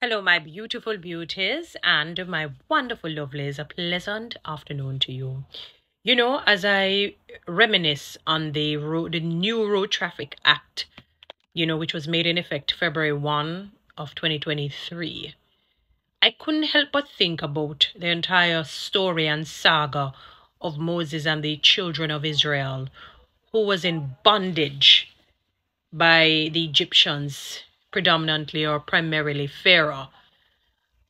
Hello, my beautiful beauties and my wonderful lovelies. A pleasant afternoon to you. You know, as I reminisce on the new Road Traffic Act, which was made in effect February 1 of 2023, I couldn't help but think about the entire story and saga of Moses and the children of Israel, who was in bondage by the Egyptians, predominantly or primarily Pharaoh,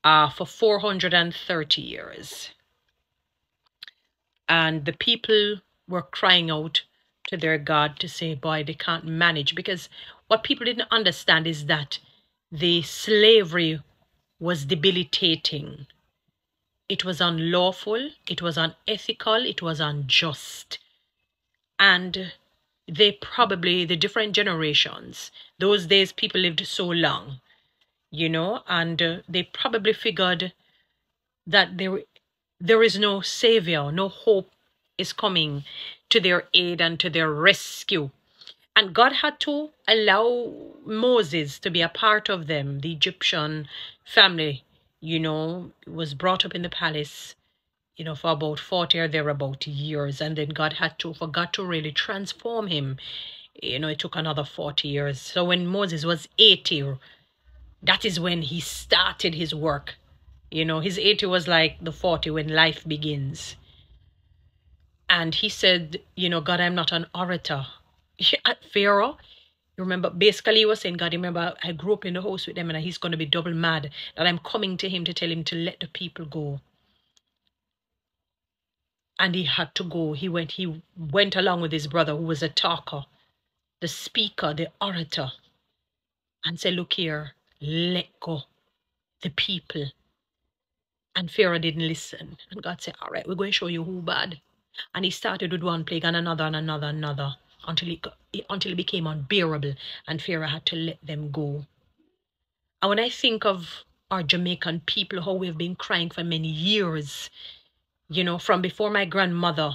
for 430 years. And the people were crying out to their God to say, boy, they can't manage. Because what people didn't understand is that the slavery was debilitating. It was unlawful, it was unethical, it was unjust. And the different generations, those days people lived so long, and they probably figured that there is no savior, no hope is coming to their aid and to their rescue. And God had to allow Moses to be a part of them. The Egyptian family, was brought up in the palace, for about 40 or thereabout years. And then God forgot to really transform him. It took another 40 years. So when Moses was 80, that is when he started his work. His 80 was like the 40 when life begins. And he said, God, I'm not an orator. At Pharaoh, you remember, basically he was saying, God, remember, I grew up in the house with them and he's going to be double mad that I'm coming to him to tell him to let the people go. And he had to go. He went along with his brother who was a talker, the speaker, the orator, and said, look here, let go the people. And Pharaoh didn't listen. And God said, all right, we're going to show you who bad. And he started with one plague and another and another and another until it became unbearable and Pharaoh had to let them go. And when I think of our Jamaican people, how we've been crying for many years, from before my grandmother,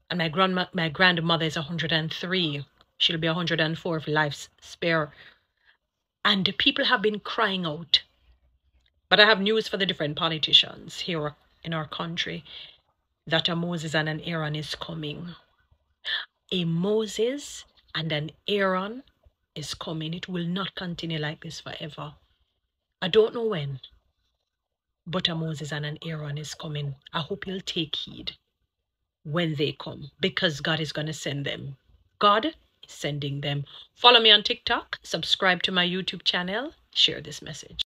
and my grandmother is 103. She'll be 104 if life's spare. And the people have been crying out. But I have news for the different politicians here in our country, that a Moses and an Aaron is coming. A Moses and an Aaron is coming. It will not continue like this forever. I don't know when, but a Moses and an Aaron is coming. I hope you'll take heed when they come, because God is going to send them. God is sending them. Follow me on TikTok, subscribe to my YouTube channel, share this message.